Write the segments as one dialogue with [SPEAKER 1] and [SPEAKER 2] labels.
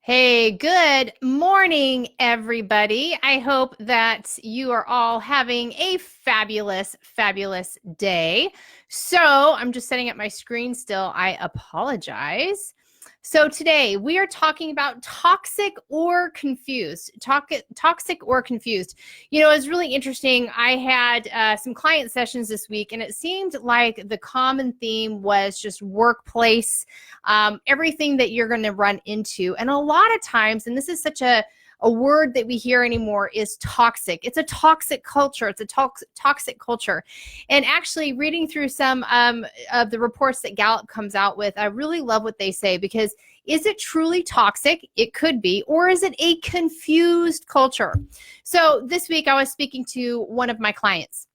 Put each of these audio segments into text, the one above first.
[SPEAKER 1] Hey, good morning, everybody. I hope that you are all having a fabulous, fabulous day. So I'm just setting up my screen still. I apologize. So today we are talking about toxic or confused. Toxic or confused. It's really interesting. I had some client sessions this week, and it seemed like the common theme was just workplace, everything that you're going to run into. And a lot of times, and this is such a word that we hear anymore, is toxic. It's a toxic culture. It's a toxic culture. And actually, reading through some of the reports that Gallup comes out with, I really love what they say, because is it truly toxic? It could be. Or is it a confused culture? So this week, I was speaking to one of my clients.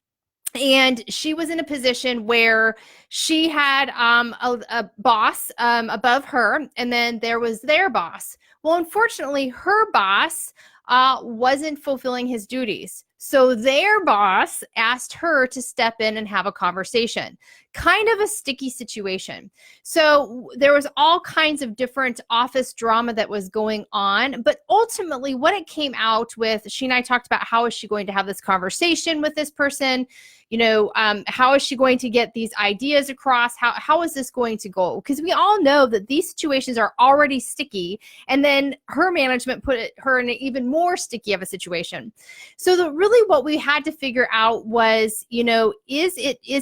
[SPEAKER 1] And she was in a position where she had a boss above her, and then there was their boss. Well, unfortunately, her boss wasn't fulfilling his duties. So their boss asked her to step in and have a conversation. Kind of a sticky situation. So there was all kinds of different office drama that was going on. But ultimately, what it came out with, she and I talked about how is she going to have this conversation with this person? How is she going to get these ideas across? How is this going to go? Because we all know that these situations are already sticky, and then her management put her in an even more sticky of a situation. So really what we had to figure out was, is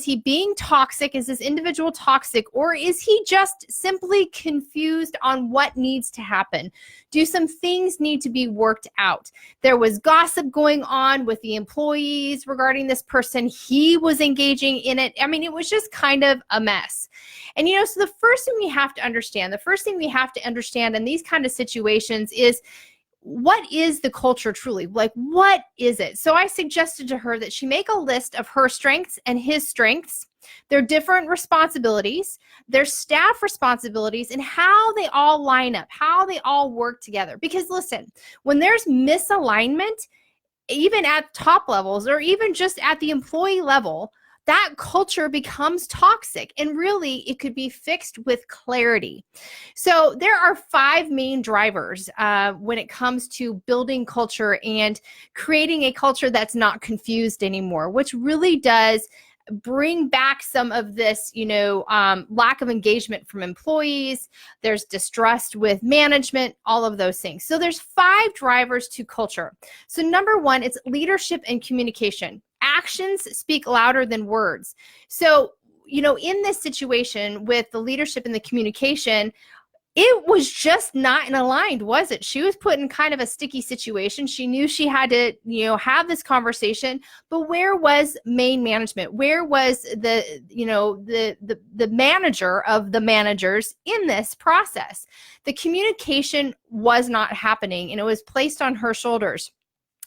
[SPEAKER 1] he being toxic? Is this individual toxic, or is he just simply confused on what needs to happen? Do some things need to be worked out? There was gossip going on with the employees regarding this person. He was engaging in it. I mean, it was just kind of a mess. And, so the first thing we have to understand in these kind of situations is, what is the culture truly? Like, what is it? So I suggested to her that she make a list of her strengths and his strengths, their different responsibilities, their staff responsibilities, and how they all line up, how they all work together. Because listen, when there's misalignment, even at top levels or even just at the employee level, that culture becomes toxic, and really it could be fixed with clarity. So there are 5 main drivers when it comes to building culture and creating a culture that's not confused anymore, which really does bring back some of this, lack of engagement from employees. There's distrust with management, all of those things. So there's 5 drivers to culture. So number 1, it's leadership and communication. Actions speak louder than words. So, in this situation with the leadership and the communication, it was just not aligned, was it? She was put in kind of a sticky situation. She knew she had to, have this conversation, but where was main management? Where was the manager of the managers in this process? The communication was not happening, and it was placed on her shoulders.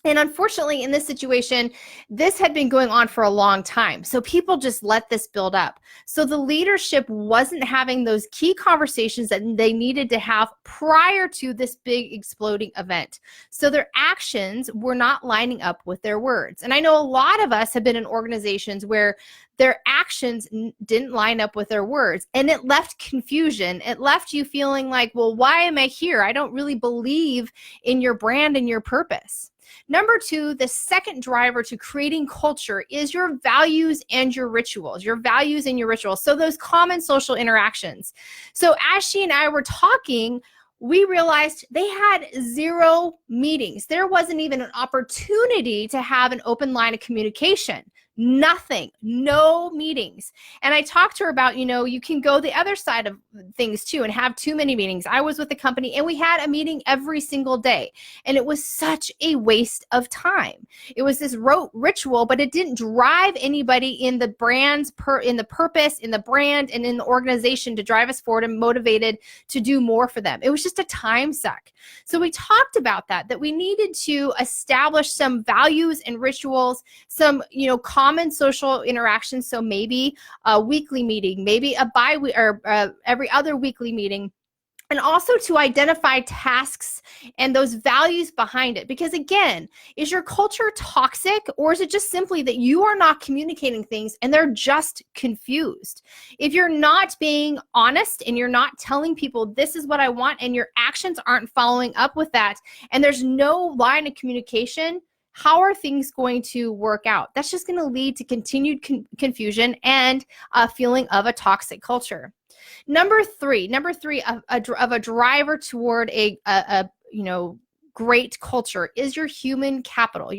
[SPEAKER 1] And unfortunately, in this situation, this had been going on for a long time. So people just let this build up. So the leadership wasn't having those key conversations that they needed to have prior to this big exploding event. So their actions were not lining up with their words. And I know a lot of us have been in organizations where their actions didn't line up with their words, and it left confusion. It left you feeling like, well, why am I here? I don't really believe in your brand and your purpose. Number 2, the second driver to creating culture is your values and your rituals, So those common social interactions. So as she and I were talking, we realized they had 0 meetings. There wasn't even an opportunity to have an open line of communication. Nothing, no meetings. And I talked to her about, you can go the other side of things too and have too many meetings. I was with the company and we had a meeting every single day, and it was such a waste of time. It was this rote ritual, but it didn't drive anybody in the brand's in the purpose, in the brand, and in the organization to drive us forward and motivated to do more for them. It was just a time suck. So we talked about that we needed to establish some values and rituals, some, common social interactions. So maybe a weekly meeting, maybe a every other weekly meeting, and also to identify tasks and those values behind it. Because again, is your culture toxic, or is it just simply that you are not communicating things and they're just confused? If you're not being honest and you're not telling people this is what I want, and your actions aren't following up with that, and there's no line of communication, how are things going to work out? That's just going to lead to continued confusion and a feeling of a toxic culture. Number three of a driver toward a great culture is your human capital,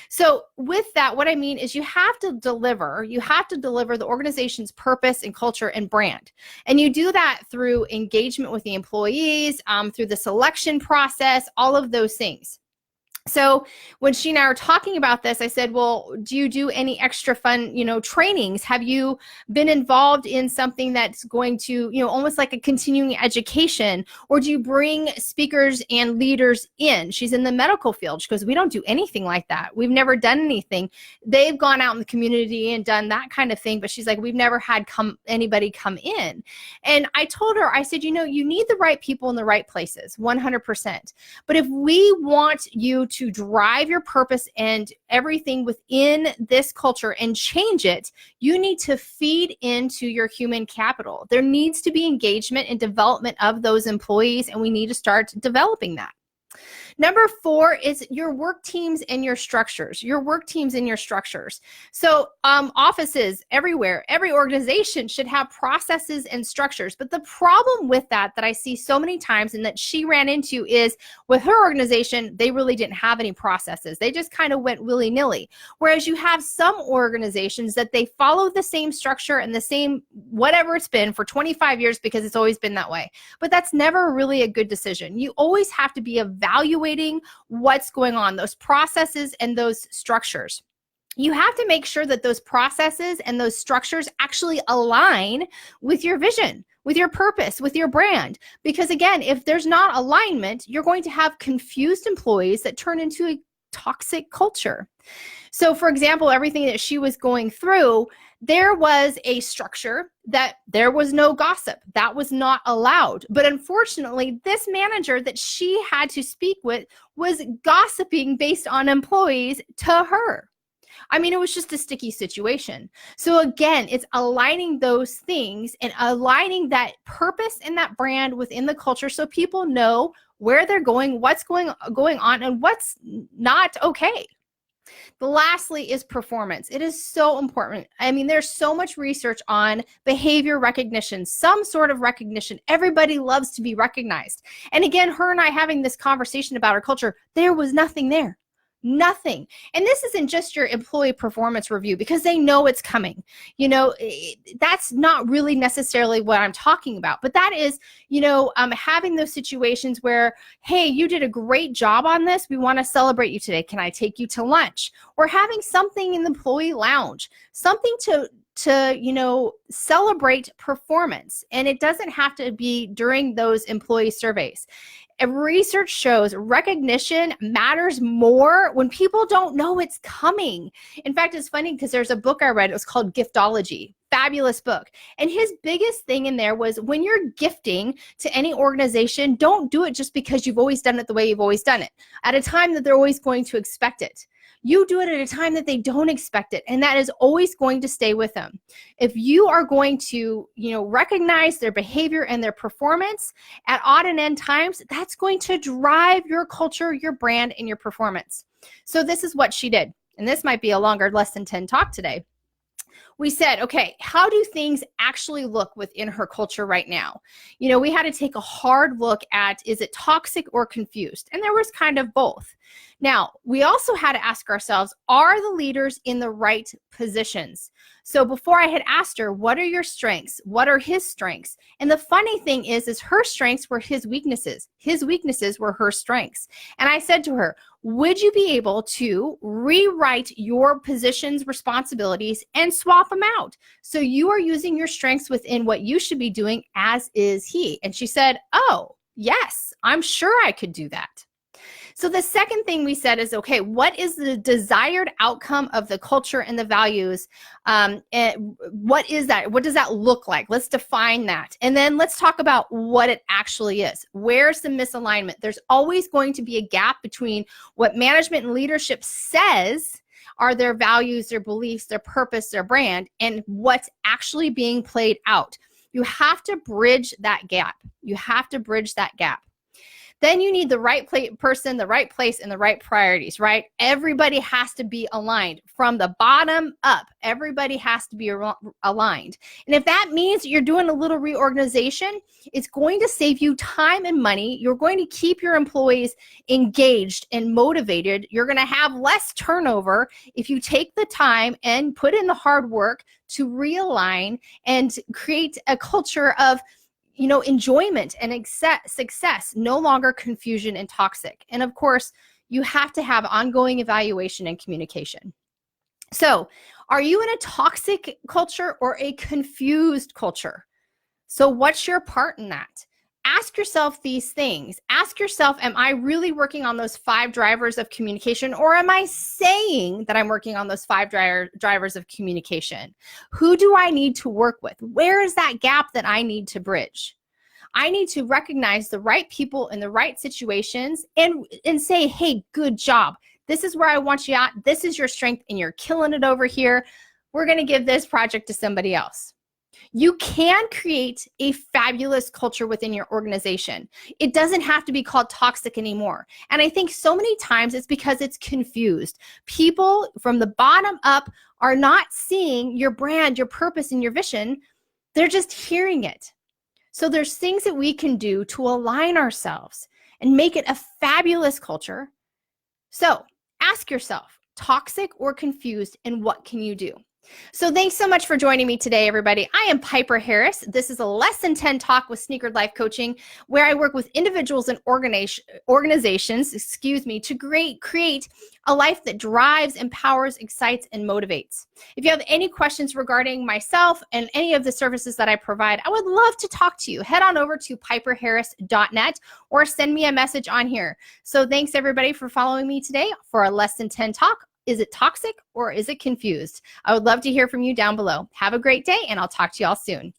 [SPEAKER 1] So with that, what I mean is you have to deliver the organization's purpose and culture and brand. And you do that through engagement with the employees, through the selection process, all of those things. So when she and I were talking about this, I said, well, do you do any extra fun, trainings? Have you been involved in something that's going to, almost like a continuing education? Or do you bring speakers and leaders in? She's in the medical field. She goes, we don't do anything like that. We've never done anything. They've gone out in the community and done that kind of thing. But she's like, we've never had anybody come in. And I told her, I said, you need the right people in the right places, 100%. But if we want you to drive your purpose and everything within this culture and change it, you need to feed into your human capital. There needs to be engagement and development of those employees, and we need to start developing that. Number 4 is your work teams and your structures. So offices everywhere, every organization should have processes and structures. But the problem with that I see so many times and that she ran into is with her organization, they really didn't have any processes. They just kind of went willy-nilly. Whereas you have some organizations that they follow the same structure and the same whatever it's been for 25 years because it's always been that way. But that's never really a good decision. You always have to be evaluating what's going on, those processes and those structures. You have to make sure that those processes and those structures actually align with your vision, with your purpose, with your brand. Because again, if there's not alignment, you're going to have confused employees that turn into a toxic culture. So for example, everything that she was going through, there was a structure that there was no gossip. That was not allowed. But unfortunately, this manager that she had to speak with was gossiping based on employees to her. I mean, it was just a sticky situation. So again, it's aligning those things and aligning that purpose and that brand within the culture so people know where they're going, what's going on, and what's not okay. Lastly is performance. It is so important. I mean, there's so much research on behavior recognition, some sort of recognition. Everybody loves to be recognized. And again, her and I having this conversation about our culture, there was nothing there. Nothing. And this isn't just your employee performance review because they know it's coming. That's not really necessarily what I'm talking about, but that is, having those situations where, hey, you did a great job on this. We want to celebrate you today. Can I take you to lunch? Or having something in the employee lounge, something to celebrate performance. And it doesn't have to be during those employee surveys. Research shows recognition matters more when people don't know it's coming. In fact, it's funny because there's a book I read. It was called Giftology. Fabulous book. And his biggest thing in there was when you're gifting to any organization, don't do it just because you've always done it the way you've always done it, at a time that they're always going to expect it. You do it at a time that they don't expect it, and that is always going to stay with them. If you are going to, recognize their behavior and their performance at odd and end times, that's going to drive your culture, your brand, and your performance. So this is what she did. And this might be a longer less than 10 talk today. We said, okay, how do things actually look within her culture right now? We had to take a hard look at, is it toxic or confused? And there was kind of both. Now, we also had to ask ourselves, are the leaders in the right positions? So before I had asked her, what are your strengths? What are his strengths? And the funny thing is her strengths were his weaknesses. His weaknesses were her strengths. And I said to her, would you be able to rewrite your position's responsibilities and swap them out? So you are using your strengths within what you should be doing, as is he. And she said, oh, yes, I'm sure I could do that. So the second thing we said is, okay, what is the desired outcome of the culture and the values? And what is that? What does that look like? Let's define that. And then let's talk about what it actually is. Where's the misalignment? There's always going to be a gap between what management and leadership says are their values, their beliefs, their purpose, their brand, and what's actually being played out. You have to bridge that gap. You have to bridge that gap. Then you need the right person, the right place, and the right priorities, right? Everybody has to be aligned from the bottom up. Everybody has to be aligned. And if that means you're doing a little reorganization, it's going to save you time and money. You're going to keep your employees engaged and motivated. You're going to have less turnover if you take the time and put in the hard work to realign and create a culture of enjoyment and success, no longer confusion and toxic. And of course, you have to have ongoing evaluation and communication. So, are you in a toxic culture or a confused culture? So, what's your part in that? Ask yourself these things. Ask yourself, am I really working on those 5 drivers of communication, or am I saying that I'm working on those 5 drivers of communication? Who do I need to work with? Where is that gap that I need to bridge? I need to recognize the right people in the right situations and say, hey, good job. This is where I want you at. This is your strength and you're killing it over here. We're going to give this project to somebody else. You can create a fabulous culture within your organization. It doesn't have to be called toxic anymore. And I think so many times it's because it's confused. People from the bottom up are not seeing your brand, your purpose, and your vision. They're just hearing it. So there's things that we can do to align ourselves and make it a fabulous culture. So ask yourself, toxic or confused, and what can you do? So thanks so much for joining me today, everybody. I am Piper Harris. This is a Lesson 10 Talk with Sneakered Life Coaching, where I work with individuals and organizations, to create a life that drives, empowers, excites, and motivates. If you have any questions regarding myself and any of the services that I provide, I would love to talk to you. Head on over to piperharris.net or send me a message on here. So thanks, everybody, for following me today for a Lesson 10 Talk. Is it toxic or is it confused? I would love to hear from you down below. Have a great day, and I'll talk to you all soon.